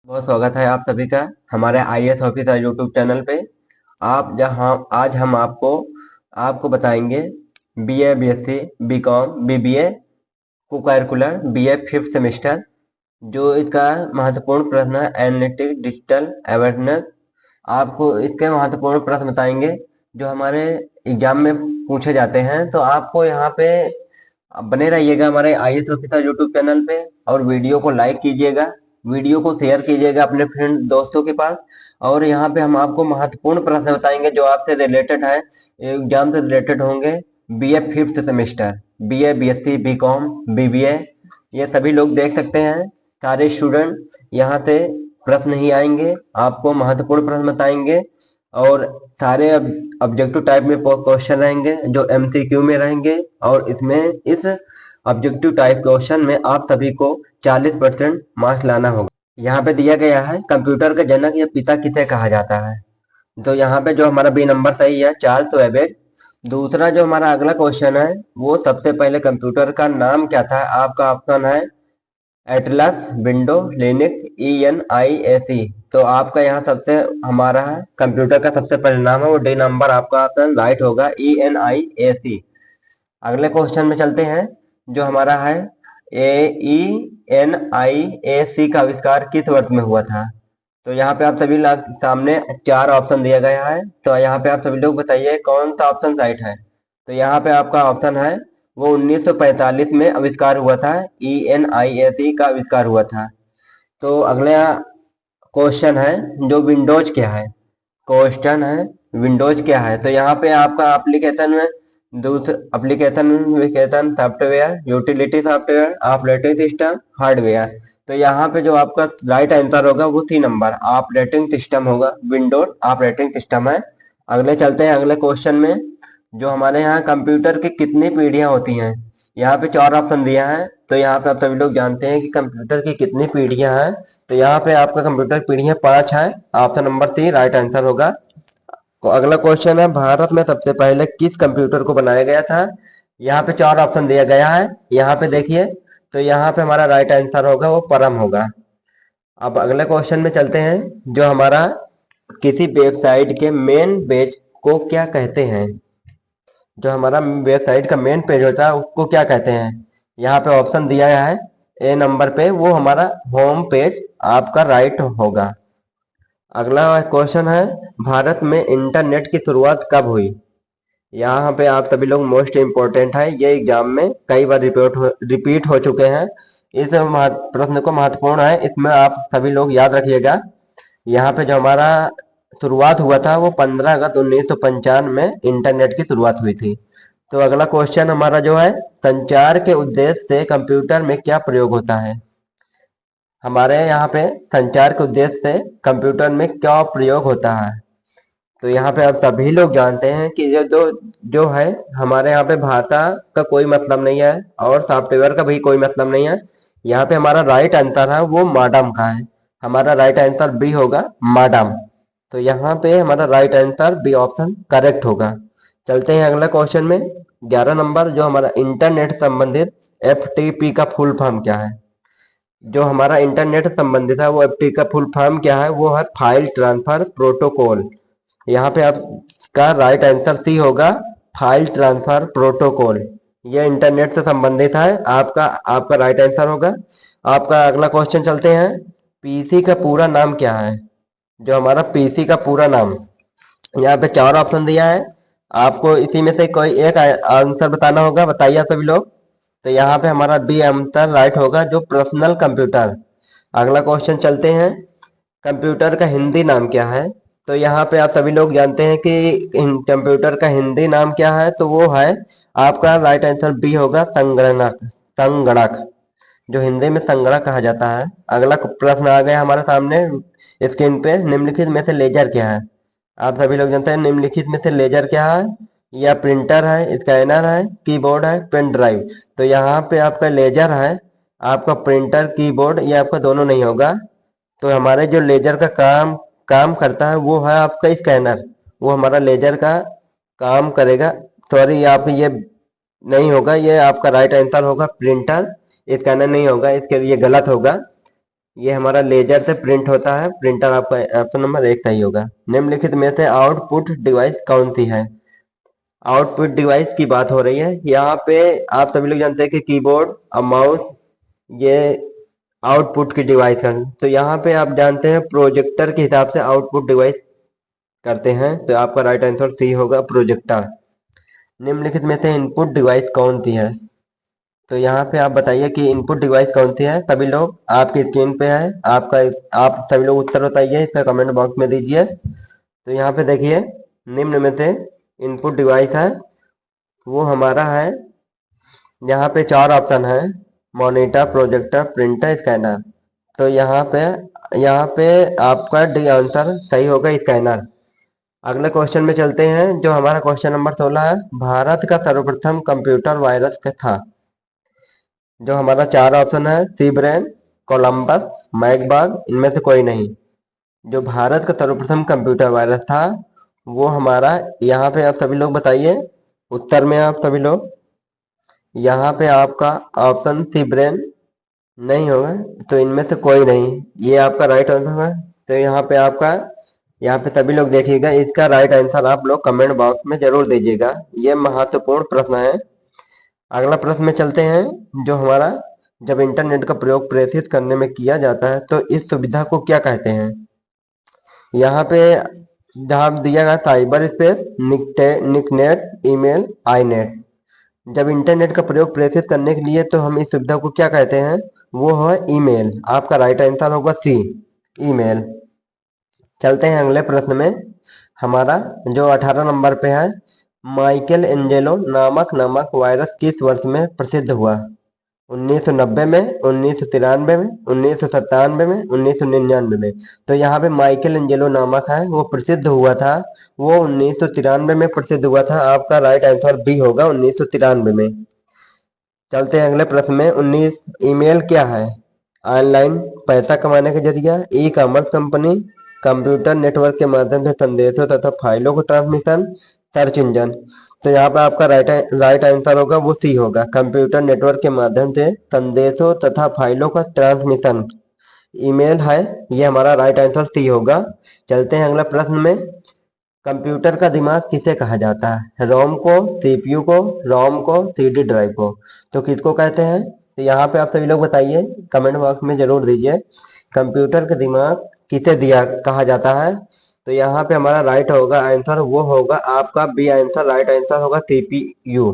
बहुत स्वागत है आप सभी का हमारे आईएएस ऑफिसर यूट्यूब चैनल पे। आप जहां आज हम आपको आपको बताएंगे बीए, बीएससी, बीकॉम, बीबीए को कैलकुलर बीए फिफ्थ सेमेस्टर जो इसका महत्वपूर्ण प्रश्न है एनालिटिक डिजिटल अवेयरनेस। आपको इसके महत्वपूर्ण प्रश्न बताएंगे जो हमारे एग्जाम में पूछे जाते हैं। तो आपको यहाँ पे बने रहिएगा हमारे आईएएस ऑफिसर यूट्यूब चैनल पे और वीडियो को लाइक कीजिएगा, वीडियो को शेयर कीजिएगा अपने फ्रेंड दोस्तों के पास। और यहाँ पे हम आपको महत्वपूर्ण प्रश्न बताएंगे जो आपसे रिलेटेड है, एग्जाम से रिलेटेड होंगे। BA fifth semester, BA, BSc, BCom, BBA, ये सभी लोग देख सकते हैं। सारे स्टूडेंट यहाँ से प्रश्न ही आएंगे, आपको महत्वपूर्ण प्रश्न बताएंगे और सारे ऑब्जेक्टिव टाइप में क्वेश्चन रहेंगे जो एमसीक्यू में रहेंगे। और इसमें इस ऑब्जेक्टिव टाइप क्वेश्चन में आप सभी को 40% मार्क्स लाना होगा। यहाँ पे दिया गया है कंप्यूटर का जनक या पिता किसे कहा जाता है। तो यहाँ पे जो हमारा बी नंबर सही है, चार्ल्स वेबेज। दूसरा जो हमारा अगला क्वेश्चन है वो सबसे पहले कंप्यूटर का नाम क्या था। आपका ऑप्शन है एटलस, विंडो, लिनक्स, ENIAC। तो आपका यहाँ सबसे हमारा कंप्यूटर का सबसे पहले नाम है वो डी नंबर आपका ऑप्शन राइट होगा, ENIAC। अगले क्वेश्चन में चलते हैं जो हमारा है AENIAC का आविष्कार किस वर्ष में हुआ था। तो यहाँ पे आप सभी लोग सामने चार ऑप्शन दिया गया है, तो यहाँ पे आप सभी लोग बताइए कौन सा ऑप्शन राइट है। तो यहाँ पे आपका ऑप्शन है वो 1945 में आविष्कार हुआ था, ENIAC का आविष्कार हुआ था। तो अगला क्वेश्चन है जो विंडोज क्या है। क्वेश्चन है विंडोज क्या है। तो यहाँ पे आपका एप्लीकेशन में application software, utility software, operating system, hardware. तो यहाँ पे जो आपका राइट आंसर होगा वो सी नंबर ऑपरेटिंग सिस्टम होगा, विंडोज ऑपरेटिंग सिस्टम है। अगले चलते हैं अगले क्वेश्चन में जो हमारे यहाँ कंप्यूटर की कितनी पीढ़ियां होती हैं। यहाँ पे चार ऑप्शन दिया है, तो यहाँ पे आप सभी लोग जानते हैं कि कंप्यूटर की कितनी पीढ़ियां हैं। तो यहाँ पे आपका कंप्यूटर की पीढ़ियां 5 है, option number C right answer होगा। तो अगला क्वेश्चन है भारत में सबसे पहले किस कंप्यूटर को बनाया गया था। यहाँ पे चार ऑप्शन दिया गया है, यहाँ पे देखिए। तो यहाँ पे हमारा राइट आंसर होगा वो परम होगा। अब अगले क्वेश्चन में चलते हैं जो हमारा किसी वेबसाइट के मेन पेज को क्या कहते हैं। जो हमारा वेबसाइट का मेन पेज होता है उसको क्या कहते हैं। यहाँ पे ऑप्शन दिया है ए नंबर पे, वो हमारा होम पेज आपका राइट होगा। अगला क्वेश्चन है भारत में इंटरनेट की शुरुआत कब हुई। यहाँ पे आप सभी लोग मोस्ट इम्पोर्टेंट है, ये एग्जाम में कई बार रिपीट हो चुके हैं। इस प्रश्न को महत्वपूर्ण है, इसमें आप सभी लोग याद रखिएगा। यहाँ पे जो हमारा शुरुआत हुआ था वो 15 अगस्त 1995 में इंटरनेट की शुरुआत हुई थी। तो अगला क्वेश्चन हमारा जो है संचार के उद्देश्य से कंप्यूटर में क्या प्रयोग होता है। हमारे यहाँ पे संचार के उद्देश्य से कंप्यूटर में क्या प्रयोग होता है। तो यहाँ पे आप सभी लोग जानते हैं कि जो जो जो है हमारे यहाँ पे भाषा का कोई मतलब नहीं है और सॉफ्टवेयर का भी कोई मतलब नहीं है। यहाँ पे हमारा राइट आंसर है वो मॉडम का है, हमारा राइट आंसर बी होगा मॉडम। तो यहाँ पे हमारा right answer B option correct होगा। चलते हैं अगला क्वेश्चन में 11 नंबर जो हमारा इंटरनेट संबंधित FTP का फुल फॉर्म क्या है। जो हमारा इंटरनेट संबंधित है वो FTP का फुल फॉर्म क्या है, वो है फाइल ट्रांसफर प्रोटोकॉल। यहाँ पे आपका राइट आंसर सी होगा फाइल ट्रांसफर प्रोटोकॉल। ये इंटरनेट से संबंधित है, आपका आपका राइट आंसर होगा। आपका अगला क्वेश्चन चलते हैं पीसी का पूरा नाम क्या है। जो हमारा पीसी का पूरा नाम, यहाँ पे चार ऑप्शन दिया है, आपको इसी में से कोई एक आंसर बताना होगा। बताइए आप सभी लोग। तो यहाँ पे हमारा बी आंसर राइट होगा जो पर्सनल कंप्यूटर। अगला क्वेश्चन चलते हैं कंप्यूटर का हिंदी नाम क्या है। तो यहाँ पे आप सभी लोग जानते हैं कि कंप्यूटर का हिंदी नाम क्या है, तो वो है आपका राइट आंसर बी होगा संगणक। संगणक जो हिंदी में संगणक कहा जाता है। अगला प्रश्न आ गया हमारे सामने स्क्रीन पे, निम्नलिखित में से लेजर क्या है। आप सभी लोग जानते हैं निम्नलिखित में से लेजर क्या है, या प्रिंटर है, स्कैनर है, कीबोर्ड है, पेन ड्राइव। तो यहाँ पे आपका लेजर है, आपका प्रिंटर, कीबोर्ड, ये आपका दोनों नहीं होगा। तो हमारे जो लेजर का काम काम करता है वो है आपका स्कैनर, वो हमारा लेजर का काम करेगा। सॉरी आपका ये नहीं होगा, ये आपका राइट आंसर होगा प्रिंटर, स्कैनर नहीं होगा, इसके लिए गलत होगा। ये हमारा लेजर से प्रिंट होता है, प्रिंटर आपका ऑप्शन नंबर 1 सही होगा। निम्नलिखित में से आउटपुट डिवाइस कौन सी है? आउटपुट डिवाइस की बात हो रही है। यहाँ पे आप सभी लोग जानते हैं कि कीबोर्ड और माउस ये आउटपुट की डिवाइस है। तो यहाँ पे आप जानते हैं प्रोजेक्टर के हिसाब से आउटपुट डिवाइस करते हैं, तो आपका राइट आंसर सी होगा, प्रोजेक्टर। निम्नलिखित में से इनपुट डिवाइस कौन सी है? तो यहाँ पे आप बताइए कि इनपुट डिवाइस कौन सी है। सभी लोग आपकी स्क्रीन पे है, आपका आप सभी लोग उत्तर बताइए, इसका कमेंट बॉक्स में दीजिए। तो यहाँ पे देखिए निम्न में से इनपुट डिवाइस है वो हमारा है, यहाँ पे 4 ऑप्शन है, मॉनिटर, प्रोजेक्टर, प्रिंटर, स्कैनर। तो यहाँ पे आपका डी आंसर सही होगा, स्कैनर। अगले क्वेश्चन में चलते हैं, जो हमारा क्वेश्चन नंबर 16 है। भारत का सर्वप्रथम कंप्यूटर वायरस क्या था? जो हमारा 4 ऑप्शन है, सी ब्रेन, कोलंबस, मैकबाग, इनमें से कोई नहीं। जो भारत का सर्वप्रथम कंप्यूटर वायरस था वो हमारा, यहाँ पे आप सभी लोग बताइए उत्तर में, आप सभी लोग यहाँ पे आपका ऑप्शन सी ब्रेन नहीं होगा, तो इनमें से कोई नहीं, ये आपका राइट आंसर है। तो यहाँ पे सभी लोग देखिएगा, इसका राइट आंसर आप लोग कमेंट बॉक्स में जरूर दीजिएगा, ये महत्वपूर्ण प्रश्न है। अगला प्रश्न में चलते हैं, जो हमारा, जब इंटरनेट का प्रयोग प्रेषित करने में किया जाता है तो इस सुविधा को क्या कहते हैं? यहाँ पे जहाँ दिया गया साइबर स्पेस, निकनेट, ईमेल, आईनेट। जब इंटरनेट का प्रयोग प्रेषित करने के लिए तो हम इस सुविधा को क्या कहते हैं? वो है ईमेल। आपका राइट आंसर होगा सी, ईमेल। चलते हैं अगले प्रश्न में, हमारा जो 18 नंबर पे है। माइकल एंजेलो नामक वायरस किस वर्ष में प्रसिद्ध हुआ? 1990 में, 1993 में, 1997 में, 1999 में। तो यहाँ पे माइकल एंजेलो नामक है वो प्रसिद्ध हुआ था, वो 1993 में प्रसिद्ध हुआ था। आपका राइट आंसर बी होगा, 1993 में। चलते हैं अगले प्रश्न में। 19, ईमेल क्या है? ऑनलाइन पैसा कमाने का जरिया, e commerce company, computer network के माध्यम से संदेशों तथा फाइलों को ट्रांसमिशन, सर्च इंजन। तो यहाँ पे आपका राइट आंसर होगा वो सी होगा, कंप्यूटर नेटवर्क के माध्यम से संदेशों तथा फाइलों का ट्रांसमिशन ईमेल है, ये हमारा राइट आंसर सी होगा। चलते हैं अगला प्रश्न में। कंप्यूटर का दिमाग किसे कहा जाता है? रोम को, सीपीयू को, रोम को, सीडी ड्राइव को। तो किसको कहते हैं? तो यहाँ पे आप सभी लोग बताइए, कमेंट बॉक्स में जरूर दीजिए, कंप्यूटर का दिमाग किसे दिया कहा जाता है? तो यहाँ पे हमारा राइट होगा आंसर, वो होगा आपका बी आंसर, राइट आंसर होगा सीपीयू।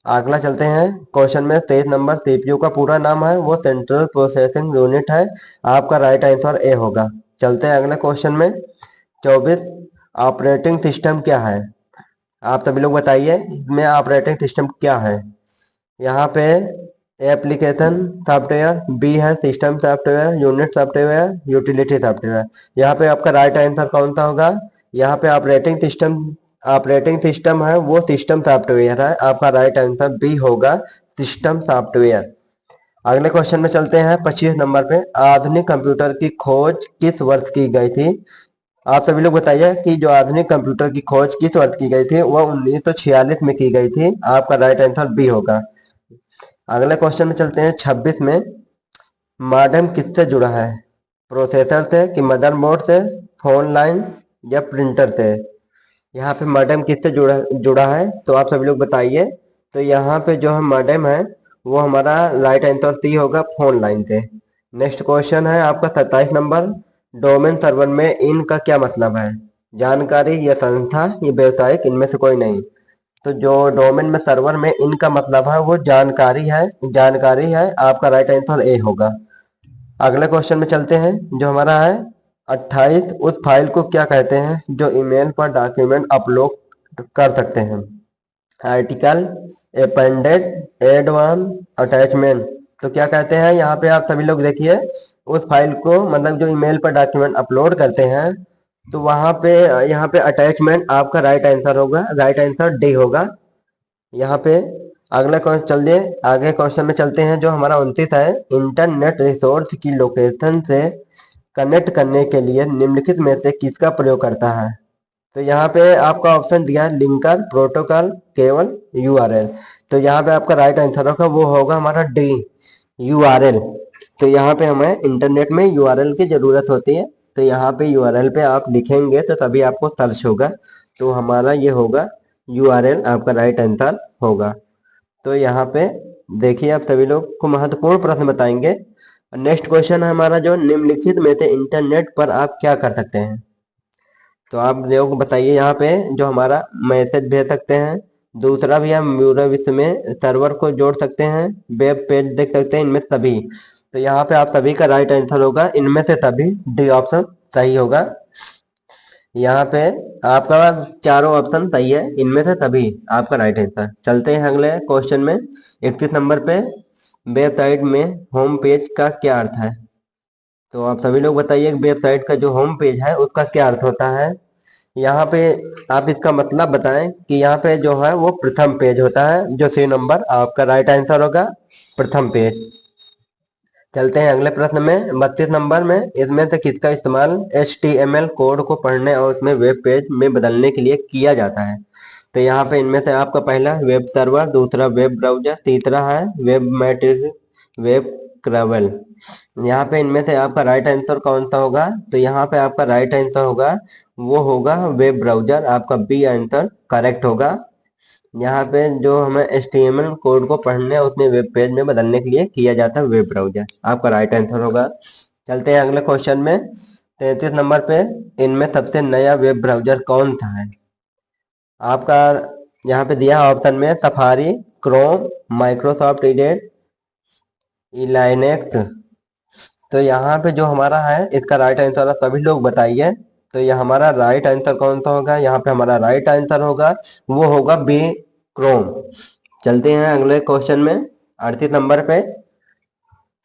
अगला चलते हैं क्वेश्चन में, 23 नंबर। सीपीयू का पूरा नाम है वो सेंट्रल प्रोसेसिंग यूनिट है, आपका राइट आंसर ए होगा। चलते हैं अगले क्वेश्चन में। 24, ऑपरेटिंग सिस्टम क्या है? आप सभी लोग बताइए इसमें ऑपरेटिंग सिस्टम क्या है? यहाँ पे एप्लीकेशन सॉफ्टवेयर, बी है system software, unit software, utility software. यहाँ पे आपका राइट आंसर कौन सा होगा? यहाँ पे ऑपरेटिंग सिस्टम है वो सिस्टम सॉफ्टवेयर है, आपका राइट आंसर बी होगा, सिस्टम सॉफ्टवेयर। अगले क्वेश्चन में चलते हैं, 25 नंबर पे। आधुनिक कंप्यूटर की खोज किस वर्ष की गई थी? आप सभी लोग बताइए कि जो आधुनिक कंप्यूटर की खोज किस वर्ष की गई थी? वह 1946 में की गई थी, आपका राइट आंसर बी होगा। अगले क्वेश्चन में चलते हैं, 26 में। मॉडेम किससे जुड़ा है? प्रोसेसर से कि मदरबोर्ड से, फोन लाइन या प्रिंटर से? यहाँ पे मॉडेम किससे जुड़ा है? तो आप सभी लोग बताइए। तो यहाँ पे जो है मॉडेम है वो हमारा राइट आंसर सी होगा, फोन लाइन से। नेक्स्ट क्वेश्चन है आपका 27 नंबर। डोमेन सर्वर में इन का क्या मतलब है? जानकारी या संस्था या व्यवसायिक, इनमें से कोई नहीं। तो जो डोमेन में सर्वर में इन का मतलब है वो जानकारी है, आपका राइट आंसर ए होगा। अगले क्वेश्चन में चलते हैं, जो हमारा है 28। उस फाइल को क्या कहते हैं जो ईमेल पर डॉक्यूमेंट अपलोड कर सकते हैं? Article, appendage, add on, attachment. तो क्या कहते हैं? यहाँ पे आप सभी लोग देखिए, उस फाइल को मतलब जो ईमेल पर डॉक्यूमेंट अपलोड करते हैं, तो वहां पे यहाँ पे अटैचमेंट आपका राइट आंसर होगा, राइट आंसर डी होगा यहाँ पे। अगला क्वेश्चन चलिए आगे क्वेश्चन में चलते हैं, जो हमारा 29 है। इंटरनेट रिसोर्स की लोकेशन से कनेक्ट करने के लिए निम्नलिखित में से किसका प्रयोग करता है? तो यहाँ पे आपका ऑप्शन दिया है, लिंकर, प्रोटोकॉल, केवल, यूआरएल। तो यहाँ पे आपका राइट आंसर होगा वो होगा हमारा डी, यूआरएल। तो यहाँ पे हमें इंटरनेट में यूआरएल की ज़रूरत होती है। तो यहाँ पे यूआरएल पे आप लिखेंगे तो तभी आपको सर्च होगा। तो हमारा ये होगा यूआरएल, आपका राइट आंसर होगा। तो यहाँ पे देखिए, आप सभी लोग को महत्वपूर्ण प्रश्न बताएंगे। नेक्स्ट क्वेश्चन है हमारा, जो निम्नलिखित में से इंटरनेट पर आप क्या कर सकते हैं। तो आप लोग बताइए, यहाँ पे जो हमारा मैसेज भेज सकते हैं, दूसरा भी हम पूरे विश्व में सर्वर को जोड़ सकते हैं, वेब पेज देख सकते हैं, इनमें सभी। तो यहाँ पे आप सभी का राइट आंसर होगा इनमें से सभी, डी ऑप्शन सही होगा। यहाँ पे आपका चारों ऑप्शन सही है, इनमें से सभी आपका राइट आंसर। चलते हैं अगले क्वेश्चन में। 31 नंबर पे, वेबसाइट में होम पेज का क्या अर्थ है। तो आप सभी लोग बताइए, वेबसाइट का जो होम पेज है उसका क्या अर्थ होता है। यहाँ पे आप इसका मतलब बताएं कि यहाँ पे जो है वो प्रथम पेज होता है, जो सी नंबर आपका राइट आंसर होगा, प्रथम पेज। चलते हैं अगले प्रश्न में। 32 नंबर में, इसमें से किसका इस्तेमाल HTML कोड को पढ़ने और उसमें वेब पेज में बदलने के लिए किया जाता है। तो यहाँ पे इनमें से आपका पहला वेब सर्वर, दूसरा वेब ब्राउजर, तीसरा है वेब मैट्रिक्स, वेब क्रैवल। यहाँ पे इनमें से आपका राइट आंसर कौन सा होगा। तो यहाँ पे आपका राइट आंसर होगा, वो होगा वेब ब्राउजर, आपका बी आंसर करेक्ट होगा। यहाँ पे जो हमें HTML कोड को पढ़ने और उसमें वेब पेज में बदलने के लिए किया जाता है वेब ब्राउजर, आपका राइट आंसर होगा। चलते हैं अगले क्वेश्चन में। 33 नंबर पे, इनमें सबसे नया वेब ब्राउजर कौन सा है। आपका यहाँ पे दिया ऑप्शन में सफारी, क्रोम, माइक्रोसॉफ्ट एडेड, इलाइनेक्स। तो यहाँ पे जो हमारा है इसका राइट आंसर सभी लोग बताइए। तो ये हमारा राइट आंसर कौन सा होगा। यहाँ पे हमारा राइट आंसर होगा, वो होगा बी, क्रोम। चलते हैं अगले क्वेश्चन में। 38 नंबर पे,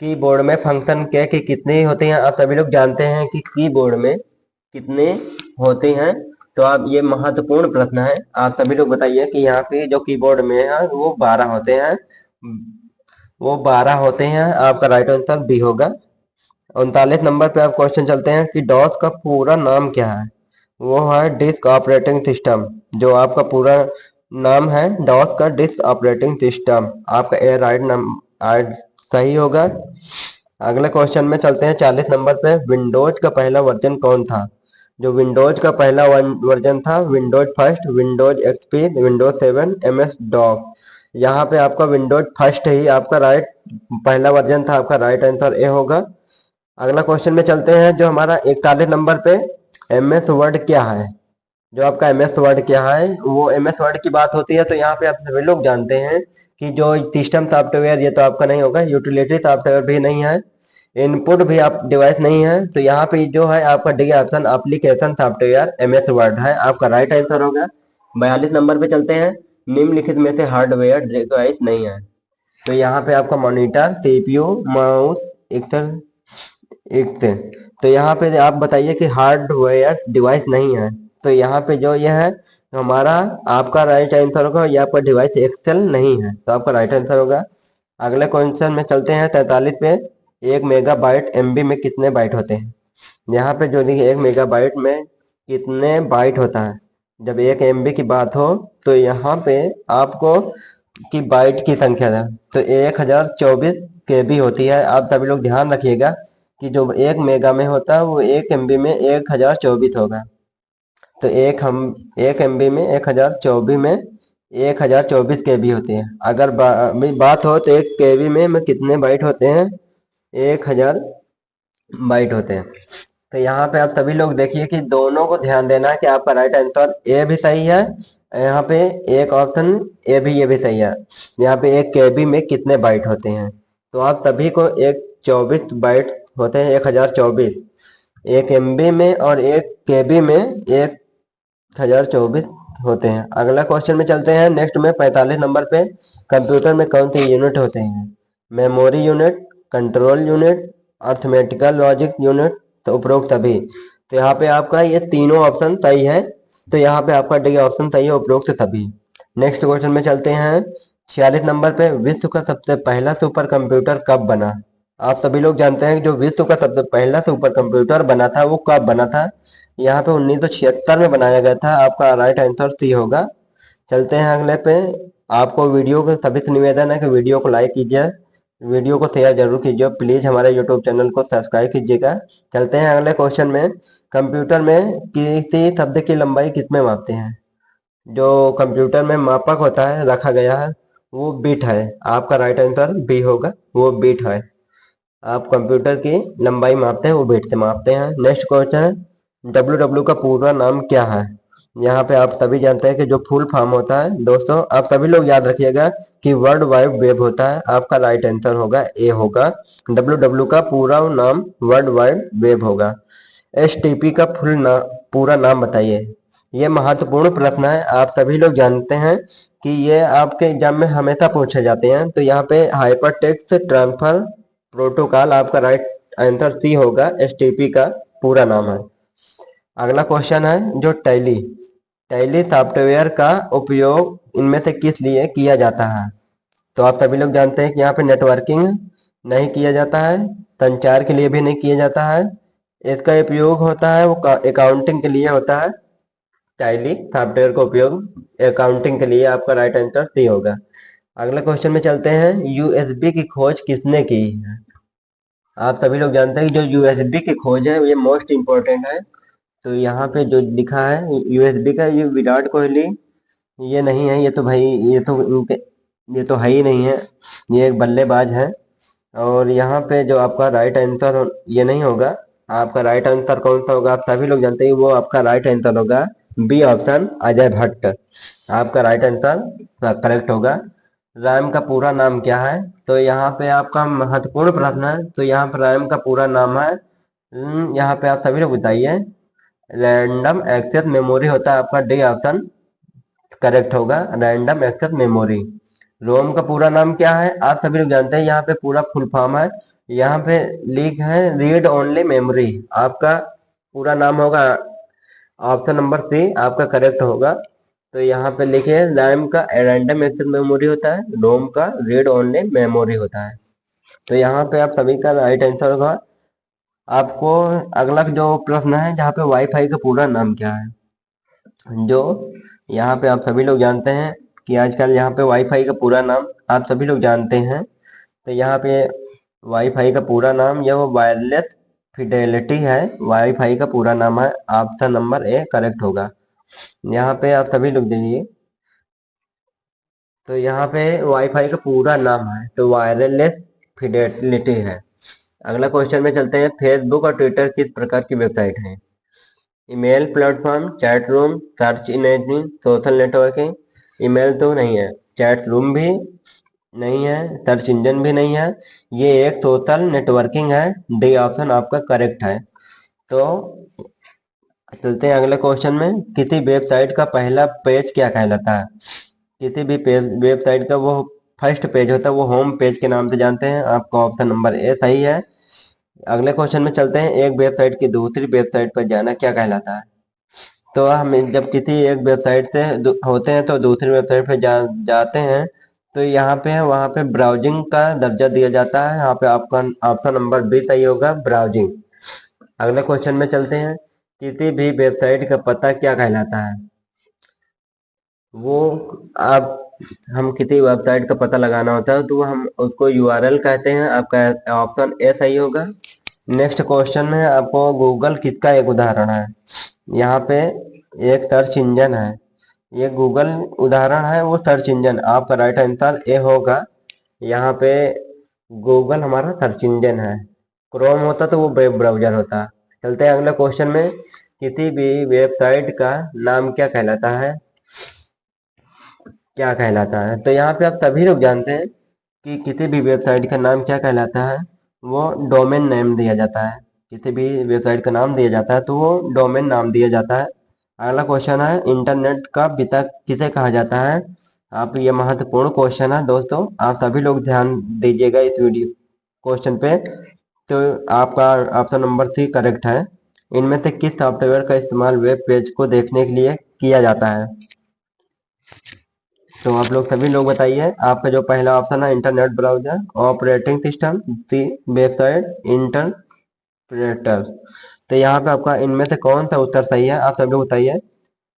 कीबोर्ड में फंक्शन के कितने होते हैं। आप सभी लोग जानते हैं कि कीबोर्ड में कितने होते हैं। तो आप, ये महत्वपूर्ण प्रश्न है, आप सभी लोग बताइए कि यहाँ पे जो कीबोर्ड में है वो 12 होते हैं, वो 12 होते हैं। आपका राइट आंसर बी होगा। 39 नंबर पे आप क्वेश्चन चलते हैं कि डॉस का पूरा नाम क्या है। वो है डिस्क ऑपरेटिंग सिस्टम, जो आपका पूरा नाम है डॉस का, डिस्क ऑपरेटिंग सिस्टम। आपका ए राइट सही होगा। अगले क्वेश्चन में चलते हैं। 40 नंबर पे, विंडोज का पहला वर्जन कौन था। जो विंडोज का पहला वर्जन था, Windows first, Windows XP, Windows 7, MS doc. यहाँ पे आपका विंडोज फर्स्ट ही आपका राइट, पहला वर्जन था, आपका राइट आंसर ए होगा। अगला क्वेश्चन में चलते हैं। जो हमारा 41 नंबर पे, MS वर्ड क्या है। जो आपका MS वर्ड क्या है, वो MS वर्ड की बात होती है तो यहाँ पे आप सभी लोग जानते हैं कि जो सिस्टम सॉफ्टवेयर, ये तो आपका नहीं होगा, यूटिलिटी सॉफ्टवेयर भी नहीं है, इनपुट भी आप डिवाइस नहीं है। तो यहाँ पे जो है आपका D option, application software MS word है, आपका राइट आंसर होगा। 42 नंबर पे चलते हैं। निम्नलिखित में से हार्डवेयर डिवाइस नहीं है। तो यहाँ पे आपका मॉनिटर, CPU, माउस, एक थे। तो यहाँ पे आप बताइए कि हार्डवेयर डिवाइस नहीं है। तो यहाँ पे जो ये है हमारा, आपका राइट आंसर होगा, ये आपका डिवाइस एक्सेल नहीं है, तो आपका राइट आंसर होगा। अगले क्वेश्चन में चलते हैं। 43 पे, 1 मेगाबाइट MB में कितने बाइट होते हैं। यहाँ पे जो देखिए 1 मेगाबाइट में कितने बाइट होता है। जब 1 MB की बात हो तो यहाँ पे आपको की बाइट की संख्या है, तो 1024 KB होती है। आप सभी लोग ध्यान रखिएगा कि जो 1 मेगा में होता है वो 1 MB में 1024 होगा। तो 1 MB में 1024 में 1024 KB होती है। अगर बात हो तो 1 KB में कितने बाइट होते हैं, 1000 बाइट होते हैं। तो यहाँ पे आप सभी लोग देखिए कि दोनों को ध्यान देना है कि आपका राइट आंसर ए भी सही है, यहाँ पे एक ऑप्शन ए भी, ये भी सही है। यहाँ पे 1 KB में कितने बाइट होते हैं, तो आप सभी को 124 बाइट होते हैं, 1024 1 MB में, और 1 KB में 1024 होते हैं। अगला क्वेश्चन में चलते हैं। नेक्स्ट में 45 नंबर पे, कंप्यूटर में कौन से यूनिट होते हैं। Memory unit, control unit, arithmetical logic unit, तो उपरोक्त सभी। तो यहाँ पे आपका ये तीनों ऑप्शन सही है, तो यहाँ पे आपका डी ऑप्शन सही है, उपरोक्त सभी। नेक्स्ट क्वेश्चन में चलते हैं। 46 नंबर पे, विश्व का सबसे पहला सुपर कंप्यूटर कब बना। आप सभी लोग जानते हैं कि जो विश्व का सबसे पहला सुपर कंप्यूटर बना था वो कब बना था। यहाँ पे 1976 में बनाया गया था, आपका राइट आंसर सी होगा। चलते हैं अगले पे। आपको वीडियो को सभी से निवेदन है कि वीडियो को लाइक कीजिए, वीडियो को शेयर जरूर कीजिए, प्लीज हमारे यूट्यूब चैनल को सब्सक्राइब कीजिएगा। चलते हैं अगले क्वेश्चन में। कंप्यूटर में किसी शब्द की लंबाई किसमें मापते हैं? जो कंप्यूटर में मापक होता है रखा गया है वो बिट है। आपका राइट आंसर बी होगा, वो बिट है। आप कंप्यूटर की लंबाई मापते हैं वो बिट से मापते हैं। नेक्स्ट क्वेश्चन है, डब्ल्यू डब्ल्यू का पूरा नाम क्या है? यहाँ पे आप सभी जानते हैं कि जो फुल फॉर्म होता है, दोस्तों आप सभी लोग याद रखिएगा कि वर्ल्ड वाइड वेब होता है। आपका राइट आंसर होगा ए होगा। डब्ल्यू डब्ल्यू का पूरा नाम वर्ल्ड वाइड वेब होगा। एचटीटीपी का पूरा नाम बताइए। ये महत्वपूर्ण प्रश्न है, आप सभी लोग जानते हैं कि ये आपके एग्जाम में हमेशा पूछे जाते हैं। तो यहाँ पे हाइपर टेक्स्ट ट्रांसफर प्रोटोकॉल आपका राइट आंसर सी होगा। एचटीटीपी का पूरा नाम है। अगला क्वेश्चन है, जो टैली टैली सॉफ्टवेयर का उपयोग इनमें से किस लिए किया जाता है? तो आप सभी लोग जानते हैं कि यहाँ पे नेटवर्किंग नहीं किया जाता है, संचार के लिए भी नहीं किया जाता है। इसका उपयोग होता है वो अकाउंटिंग के लिए होता है। टैली सॉफ्टवेयर का उपयोग अकाउंटिंग के लिए। आपका राइट आंसर सी होगा। अगले क्वेश्चन में चलते हैं, यूएसबी की खोज किसने की है? आप सभी लोग जानते हैं कि जो यूएसबी की खोज है ये मोस्ट इंपॉर्टेंट है। तो यहाँ पे जो लिखा है यूएसबी का, ये विराट कोहली ये नहीं है। ये तो भाई ये तो है ही नहीं है, ये एक बल्लेबाज है। और यहाँ पे जो आपका राइट आंसर ये नहीं होगा। आपका राइट आंसर कौन सा होगा? आप सभी लोग जानते हैं वो आपका राइट आंसर होगा बी ऑप्शन, अजय भट्ट। आपका राइट आंसर करेक्ट होगा। रैम का पूरा नाम क्या है? तो यहाँ पे आपका महत्वपूर्ण प्रश्न है। तो यहाँ पे रैम का पूरा नाम है, यहाँ पे आप सभी लोग बताइए, रैंडम एक्सेस मेमोरी होता है। आपका डी ऑप्शन करेक्ट होगा, रैंडम एक्सेस मेमोरी। रोम का पूरा नाम क्या है? आप सभी लोग जानते हैं, यहाँ पे पूरा फुल फॉर्म है। यहाँ पे लिख है रीड ओनली मेमोरी। आपका पूरा नाम होगा ऑप्शन नंबर सी, आपका करेक्ट होगा। तो यहाँ पे लिखिए रैम का रैंडम एक्सेस मेमोरी होता है, रोम का रीड ओनली मेमोरी होता है। तो यहाँ पे आप सभी का राइट आंसर होगा। आपको अगला जो प्रश्न है, जहाँ पे वाईफाई का पूरा नाम क्या है? जो यहाँ पे आप सभी लोग जानते हैं कि आजकल यहाँ पे वाईफाई का पूरा नाम आप सभी लोग जानते हैं। तो यहाँ पे वाईफाई का पूरा नाम या वो वायरलेस फिडेलिटी है। वाईफाई का पूरा नाम है, ऑप्शन नंबर ए करेक्ट होगा। यहाँ पे आप सभी लोग देखिए, तो यहाँ पे वाईफाई का पूरा नाम है तो वायरलेस फिडेलिटी है। अगला क्वेश्चन में चलते हैं, फेसबुक और ट्विटर किस प्रकार की वेबसाइट है? Email platform, chat room, search engine, social networking. Email तो नहीं है, चैट रूम भी नहीं है, सर्च इंजन भी नहीं है, ये एक सोशल नेटवर्किंग है। डी ऑप्शन आपका करेक्ट है। तो चलते हैं अगले क्वेश्चन में, किसी वेबसाइट का पहला पेज क्या कहलाता है? किसी भी वेबसाइट का वो फर्स्ट पेज होता है वो होम पेज के नाम से जानते हैं। आपका ऑप्शन नंबर ए सही है। अगले क्वेश्चन में चलते हैं, एक वेबसाइट की दूसरी वेबसाइट पर जाना क्या कहलाता है? तो हम जब किसी एक वेबसाइट से होते हैं तो दूसरी वेबसाइट पे जाते हैं, तो यहाँ पे वहाँ पे ब्राउजिंग का दर्जा दिया जाता है। यहाँ पे आपका ऑप्शन नंबर बी सही होगा, ब्राउजिंग। अगले क्वेश्चन में चलते हैं, किसी भी वेबसाइट का पता क्या कहलाता है? वो आप हम किसी वेबसाइट का पता लगाना होता है तो हम उसको यूआरएल कहते हैं। आपका ऑप्शन ए सही होगा। नेक्स्ट क्वेश्चन में आपको, गूगल किसका एक उदाहरण है? यहाँ पे एक सर्च इंजन है, ये गूगल उदाहरण है, वो सर्च इंजन। आपका राइट आंसर ए होगा। यहाँ पे गूगल हमारा सर्च इंजन है, क्रोम होता तो वो वेब ब्राउजर होता। चलते हैं अगले क्वेश्चन में, किसी भी वेबसाइट का नाम क्या कहलाता है? क्या कहलाता है? तो यहाँ पे आप सभी लोग जानते हैं कि किसी भी वेबसाइट का नाम क्या कहलाता है, वो डोमेन नेम दिया जाता है। किसी भी वेबसाइट का नाम दिया जाता है तो वो डोमेन नाम दिया जाता है। अगला क्वेश्चन है, इंटरनेट का पिता किसे कहा जाता है? आप ये महत्वपूर्ण क्वेश्चन है दोस्तों, आप सभी लोग ध्यान दीजिएगा इस वीडियो क्वेश्चन पे। तो आपका ऑप्शन नंबर सी करेक्ट है। इनमें से किस सॉफ्टवेयर का इस्तेमाल वेब पेज को देखने के लिए किया जाता है? तो आप लोग सभी लोग बताइए। आपका जो पहला ऑप्शन है इंटरनेट ब्राउजर, ऑपरेटिंग सिस्टम, सी वेबसाइट, इंटरप्रेटर। तो यहाँ पे आपका इनमें से कौन सा उत्तर सही है? आप सब लोग बताइए।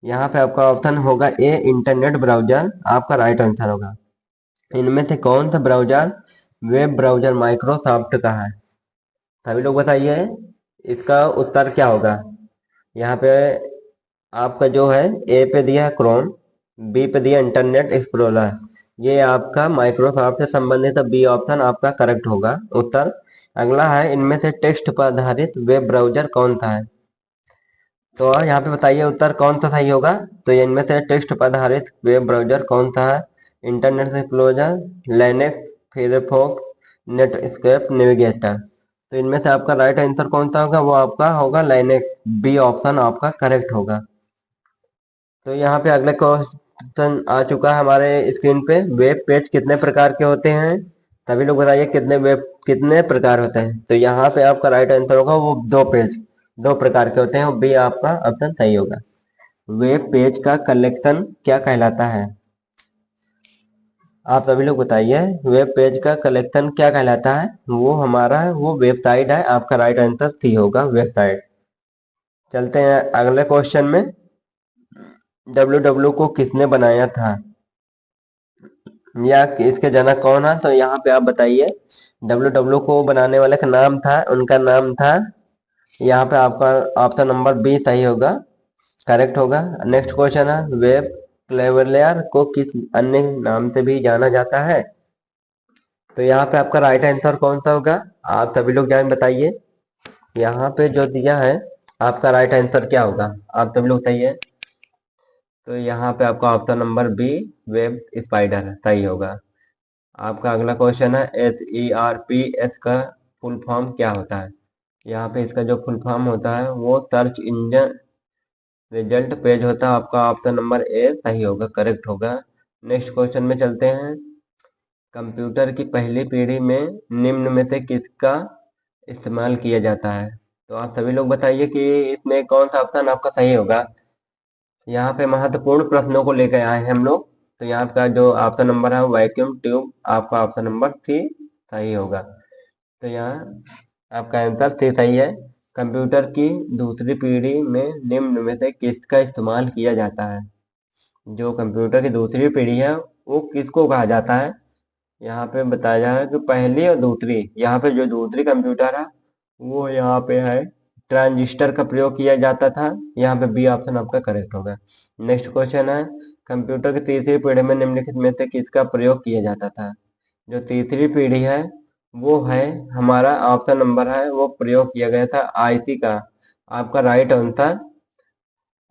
यहाँ पे आपका ऑप्शन होगा ए इंटरनेट ब्राउजर, आपका राइट आंसर होगा। इनमें से कौन सा ब्राउजर वेब ब्राउजर माइक्रोसॉफ्ट का है? सभी लोग बताइए इसका उत्तर क्या होगा। यहाँ पे आपका जो है ए पे दिया है क्रोम, बी पे दिया इंटरनेट एक्सप्लोरर, ये आपका माइक्रोसॉफ्ट से संबंधित है, बी ऑप्शन आपका करेक्ट होगा उत्तर। अगला है इनमें से टेक्स्ट पर आधारित वेब ब्राउजर कौन सा है? तो यहाँ पे बताइए उत्तर कौन सा सही होगा। तो ये इनमें से टेक्स्ट पर आधारित वेब ब्राउजर कौन सा है? Internet explorer, Linux, Firefox, Netscape, navigator. तो इनमें से आपका राइट आंसर कौन सा होगा? वो आपका होगा लाइनेक्स, बी ऑप्शन आपका करेक्ट होगा। तो यहाँ पे अगले क्वेश्चन आ चुका है हमारे स्क्रीन पे। वेब पेज कितने प्रकार के होते हैं? सभी लोग बताइए कितने प्रकार होते हैं। तो यहाँ पे आपका राइट आंसर होगा वो दो प्रकार के होते हैं, वो बी आपका ऑप्शन सही होगा। वेब पेज का कलेक्शन क्या कहलाता है? आप सभी लोग बताइए वेब पेज का कलेक्शन क्या कहलाता है? वो हमारा वो वेबसाइट है। आपका राइट आंसर सी होगा, वेबसाइट। चलते हैं अगले क्वेश्चन में। डब्ल्यू को किसने बनाया था, या इसके जनक कौन है? तो यहाँ पे आप बताइए। डब्ल्यू को बनाने वाले का नाम था, उनका नाम था, यहाँ पे आपका ऑप्शन नंबर बी सही होगा, करेक्ट होगा। नेक्स्ट क्वेश्चन है वेब क्लेवरलेयर को किस अन्य नाम से भी जाना जाता है? तो यहाँ पे आपका राइट आंसर कौन सा होगा? आप सभी लोग जान बताइए। यहाँ पे जो दिया है आपका राइट आंसर क्या होगा? आप सभी लोग बताइए। तो यहाँ पे आपका option number B web spider सही होगा। आपका अगला क्वेश्चन है SERP का फुल फॉर्म क्या होता है? यहाँ पे इसका जो फुल फॉर्म होता है वो सर्च इंजन रिजल्ट पेज होता है। आपका ऑप्शन नंबर ए सही होगा, करेक्ट होगा। नेक्स्ट क्वेश्चन में चलते हैं। कंप्यूटर की पहली पीढ़ी में निम्न में से किसका इस्तेमाल किया जाता है? तो आप सभी लोग बताइए कि इसमें कौन सा ऑप्शन आपका सही होगा। यहाँ पे महत्वपूर्ण प्रश्नों को लेकर आए हैं हम लोग। तो यहाँ का जो ऑप्शन नंबर है वैक्यूम ट्यूब, आपका ऑप्शन नंबर सी सही होगा। तो यहाँ आपका आंसर सी सही है। कंप्यूटर की दूसरी पीढ़ी में निम्न में से किसका इस्तेमाल किया जाता है? जो कंप्यूटर की दूसरी पीढ़ी है वो किसको कहा जाता है? यहाँ पे बताया जा रहा है कि पहली और दूसरी। यहाँ पे जो दूसरी कंप्यूटर है वो यहाँ पे है ट्रांजिस्टर का प्रयोग किया जाता था। यहाँ पे बी ऑप्शन आपका करेक्ट होगा। नेक्स्ट क्वेश्चन है कंप्यूटर की तीसरी पीढ़ी में निम्नलिखित में से किसका प्रयोग किया जाता था? जो तीसरी पीढ़ी है वो है हमारा ऑप्शन नंबर है वो प्रयोग किया गया था आईसी का। आपका राइट आंसर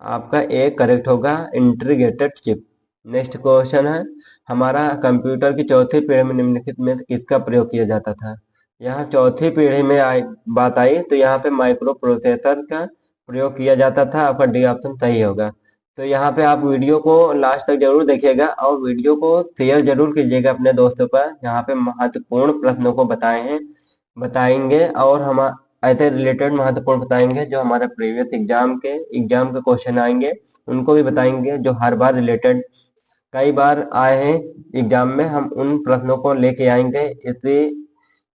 आपका ए करेक्ट होगा, इंटीग्रेटेड चिप। नेक्स्ट क्वेश्चन है हमारा कंप्यूटर की चौथी पीढ़ी में निम्नलिखित में किसका प्रयोग किया जाता था? यहाँ चौथी पीढ़ी में बात आई तो यहाँ पे माइक्रो प्रोसेसर का प्रयोग किया जाता था। आपका डी ऑप्शन सही होगा। तो यहाँ पे आप वीडियो को लास्ट तक जरूर देखिएगा और वीडियो को शेयर जरूर कीजिएगा अपने दोस्तों पर। यहाँ पे महत्वपूर्ण प्रश्नों को बताएंगे और हम ऐसे रिलेटेड महत्वपूर्ण बताएंगे जो हमारे प्रीवियस एग्जाम के क्वेश्चन आएंगे उनको भी बताएंगे, जो हर बार रिलेटेड कई बार आए हैं एग्जाम में। हम उन प्रश्नों को लेके आएंगे इसी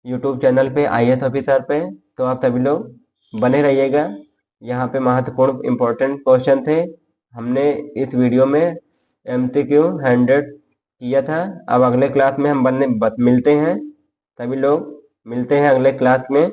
यूट्यूब चैनल पे IAS ऑफिसर पे। तो आप सभी लोग बने रहिएगा। यहाँ पे महत्वपूर्ण इंपॉर्टेंट क्वेश्चन थे। हमने इस वीडियो में MCQ 100 किया था। अब अगले क्लास में हम मिलते हैं। सभी लोग मिलते हैं अगले क्लास में।